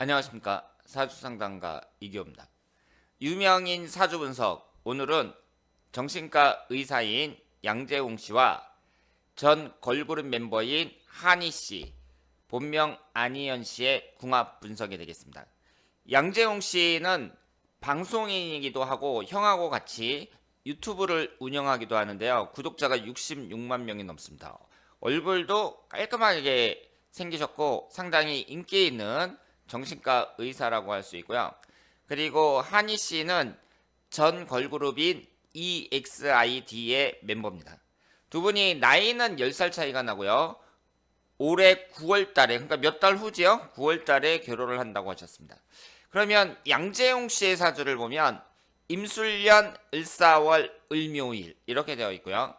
안녕하십니까. 사주상담가 이기호입니다. 유명인 사주분석, 오늘은 정신과 의사인 양재홍 씨와 전 걸그룹 멤버인 한희 씨, 본명 안희연 씨의 궁합 분석이 되겠습니다. 양재홍 씨는 방송인이기도 하고 형하고 같이 유튜브를 운영하기도 하는데요. 구독자가 66만 명이 넘습니다. 얼굴도 깔끔하게 생기셨고 상당히 인기 있는 정신과 의사라고 할 수 있고요. 그리고 한희 씨는 전 걸그룹인 EXID의 멤버입니다. 두 분이 나이는 10살 차이가 나고요. 올해 9월 달에, 그러니까 몇 달 후지요? 9월 달에 결혼을 한다고 하셨습니다. 그러면 양재홍 씨의 사주를 보면 임술년, 을사월, 을묘일 이렇게 되어 있고요.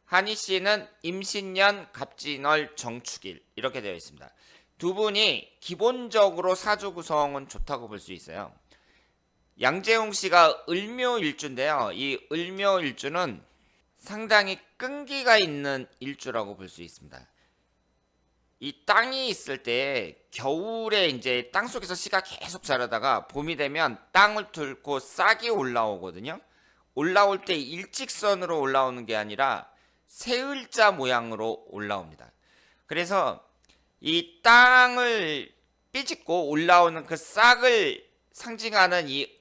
한희 씨는 임신년, 갑진월, 정축일 이렇게 되어 있습니다. 두 분이 기본적으로 사주 구성은 좋다고 볼 수 있어요. 양재홍 씨가 을묘일주인데요. 이 을묘일주는 상당히 끈기가 있는 일주라고 볼 수 있습니다. 이 땅이 있을 때 겨울에 이제 땅 속에서 씨가 계속 자라다가 봄이 되면 땅을 뚫고 싹이 올라오거든요. 올라올 때 일직선으로 올라오는 게 아니라 세을자 모양으로 올라옵니다. 그래서 이 땅을 삐집고 올라오는 그 싹을 상징하는 이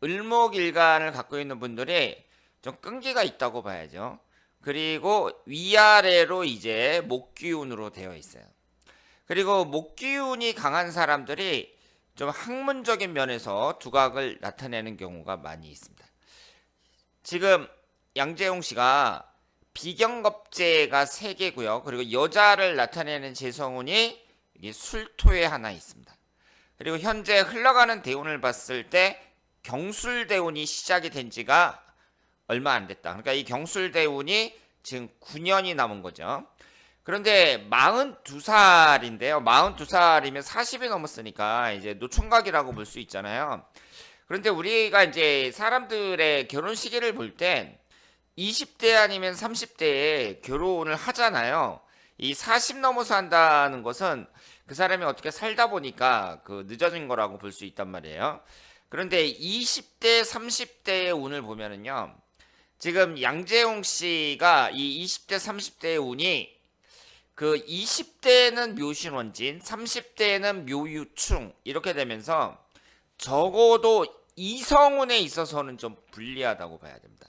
을목일간을 갖고 있는 분들이 좀 끈기가 있다고 봐야죠. 그리고 위아래로 이제 목기운으로 되어 있어요. 그리고 목기운이 강한 사람들이 좀 학문적인 면에서 두각을 나타내는 경우가 많이 있습니다. 지금 양재홍 씨가 비경겁재가 3개고요. 그리고 여자를 나타내는 재성운이 술토에 하나 있습니다. 그리고 현재 흘러가는 대운을 봤을 때 경술대운이 시작이 된 지가 얼마 안 됐다. 그러니까 이 경술대운이 지금 9년이 남은 거죠. 그런데 42살인데요. 42살이면 40이 넘었으니까 이제 노총각이라고 볼 수 있잖아요. 그런데 우리가 이제 사람들의 결혼 시기를 볼 때 20대 아니면 30대에 결혼을 하잖아요. 이 40 넘어서 한다는 것은 그 사람이 어떻게 살다 보니까 그 늦어진 거라고 볼 수 있단 말이에요. 그런데 20대, 30대의 운을 보면은요. 지금 양재홍 씨가 이 20대, 30대의 운이 그 20대는 묘신원진, 30대는 묘유충 이렇게 되면서 적어도 이성운에 있어서는 좀 불리하다고 봐야 됩니다.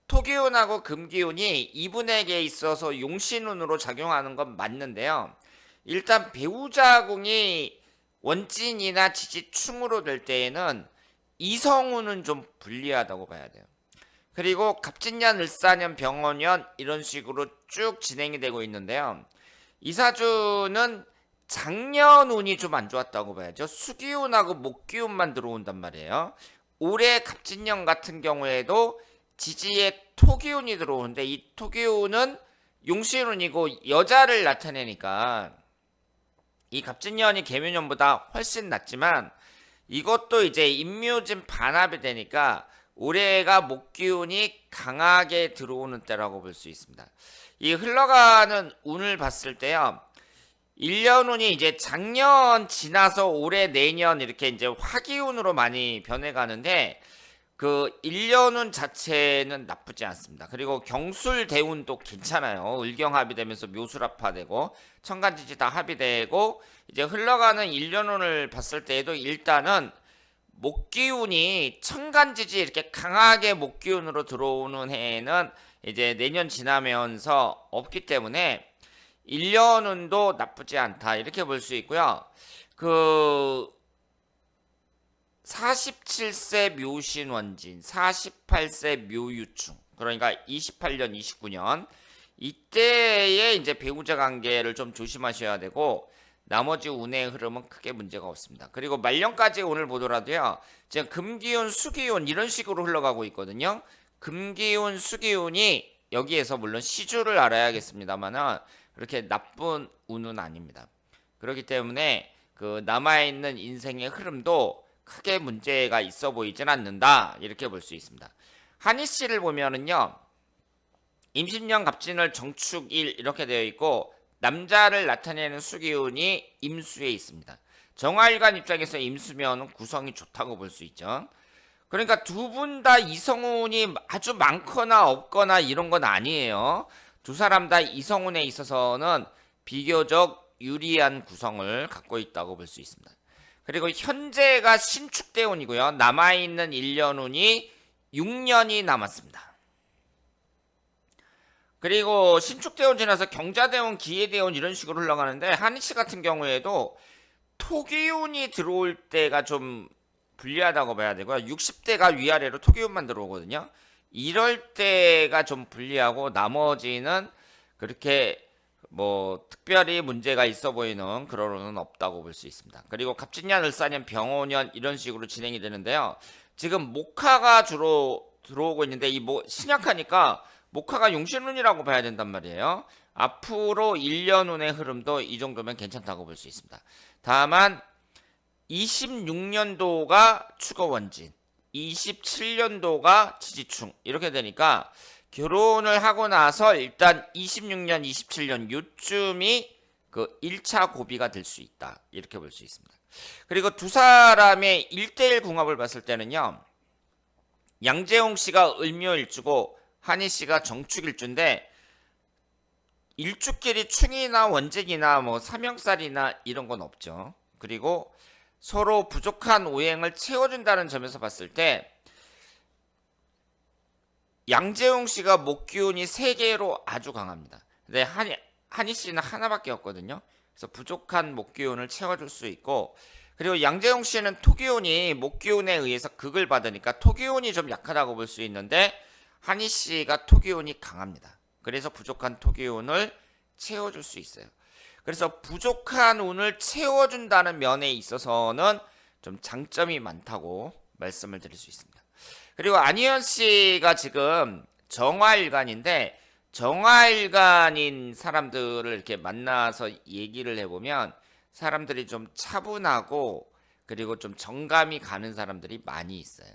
토기운하고 금기운이 이분에게 있어서 용신운으로 작용하는 건 맞는데요. 일단 배우자궁이 원진이나 지지충으로 될 때에는 이성운은 좀 불리하다고 봐야 돼요. 그리고 갑진년, 을사년, 병원년 이런 식으로 쭉 진행이 되고 있는데요. 이 사주는 작년운이 좀 안 좋았다고 봐야죠. 수기운하고 목기운만 들어온단 말이에요. 올해 갑진년 같은 경우에도 지지에 토기운이 들어오는데 이 토기운은 용신운이고 여자를 나타내니까 이 갑진년이 개묘년보다 훨씬 낫지만 이것도 이제 임묘진 반합이 되니까 올해가 목기운이 강하게 들어오는 때라고 볼 수 있습니다. 이 흘러가는 운을 봤을 때요. 1년 운이 이제 작년 지나서 올해 내년 이렇게 이제 화기운으로 많이 변해가는데 그 1년 운 자체는 나쁘지 않습니다. 그리고 경술 대운도 괜찮아요. 을경합이 되면서 묘술합화되고 천간지지 다 합의되고 이제 흘러가는 1년 운을 봤을 때에도 일단은 목기운이 천간지지 이렇게 강하게 목기운으로 들어오는 해에는 이제 내년 지나면서 없기 때문에 1년운도 나쁘지 않다 이렇게 볼 수 있고요. 그 47세 묘신원진, 48세 묘유충, 그러니까 28년, 29년 이때에 이제 배우자 관계를 좀 조심하셔야 되고 나머지 운의 흐름은 크게 문제가 없습니다. 그리고 말년까지 오늘 보더라도요. 지금 금기운, 수기운 이런 식으로 흘러가고 있거든요. 금기운, 수기운이 여기에서 물론 시주를 알아야겠습니다만은 그렇게 나쁜 운은 아닙니다. 그렇기 때문에 그 남아있는 인생의 흐름도 크게 문제가 있어 보이진 않는다. 이렇게 볼 수 있습니다. 한희 씨를 보면은요. 임신년 갑진월 정축일 이렇게 되어 있고 남자를 나타내는 수기운이 임수에 있습니다. 정화일간 입장에서 임수면은 구성이 좋다고 볼 수 있죠. 그러니까 두 분 다 이성운이 아주 많거나 없거나 이런 건 아니에요. 두 사람 다 이성운에 있어서는 비교적 유리한 구성을 갖고 있다고 볼 수 있습니다. 그리고 현재가 신축대운이고요. 남아있는 1년운이 6년이 남았습니다. 그리고 신축대운 지나서 경자대운, 기해대운 이런 식으로 흘러가는데 한희씨 같은 경우에도 토기운이 들어올 때가 좀 불리하다고 봐야 되고요. 60대가 위아래로 토기운만 들어오거든요. 이럴 때가 좀 불리하고 나머지는 그렇게 뭐 특별히 문제가 있어 보이는 그런 운은 없다고 볼 수 있습니다. 그리고 갑진년, 을사년, 병오년 이런 식으로 진행이 되는데요. 지금 목화가 주로 들어오고 있는데 이 신약하니까 목화가 용신운이라고 봐야 된단 말이에요. 앞으로 1년운의 흐름도 이 정도면 괜찮다고 볼 수 있습니다. 다만 26년도가 축어원진, 27년도가 지지충 이렇게 되니까 결혼을 하고 나서 일단 26년, 27년 요쯤이 그 1차 고비가 될 수 있다. 이렇게 볼 수 있습니다. 그리고 두 사람의 1대1 궁합을 봤을 때는요. 양재홍 씨가 을묘일주고 한희 씨가 정축일주인데 일주끼리 충이나 원직이나 뭐 삼형살이나 이런 건 없죠. 그리고 서로 부족한 오행을 채워준다는 점에서 봤을 때 양재홍 씨가 목기운이 3개로 아주 강합니다. 근데 한희 씨는 하나밖에 없거든요. 그래서 부족한 목기운을 채워줄 수 있고 그리고 양재홍 씨는 토기운이 목기운에 의해서 극을 받으니까 토기운이 좀 약하다고 볼 수 있는데 한희 씨가 토기운이 강합니다. 그래서 부족한 토기운을 채워줄 수 있어요. 그래서 부족한 운을 채워준다는 면에 있어서는 좀 장점이 많다고 말씀을 드릴 수 있습니다. 그리고 안희연 씨가 지금 정화일간인데 정화일간인 사람들을 이렇게 만나서 얘기를 해보면 사람들이 좀 차분하고 그리고 좀 정감이 가는 사람들이 많이 있어요.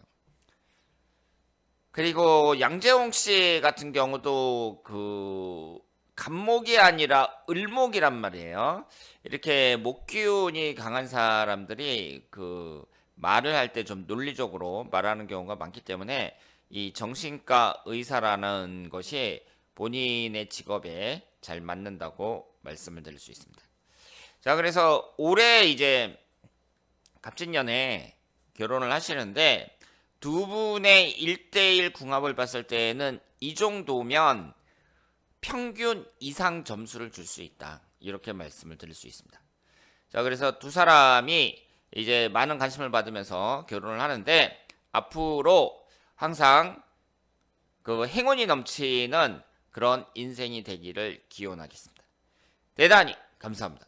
그리고 양재홍 씨 같은 경우도 그 간목이 아니라 을목이란 말이에요. 이렇게 목기운이 강한 사람들이 그 말을 할 때 좀 논리적으로 말하는 경우가 많기 때문에 이 정신과 의사라는 것이 본인의 직업에 잘 맞는다고 말씀을 드릴 수 있습니다. 자, 그래서 올해 이제 갑진년에 결혼을 하시는데 두 분의 1대1 궁합을 봤을 때는 이 정도면 평균 이상 점수를 줄 수 있다. 이렇게 말씀을 드릴 수 있습니다. 자, 그래서 두 사람이 이제 많은 관심을 받으면서 결혼을 하는데 앞으로 항상 그 행운이 넘치는 그런 인생이 되기를 기원하겠습니다. 대단히 감사합니다.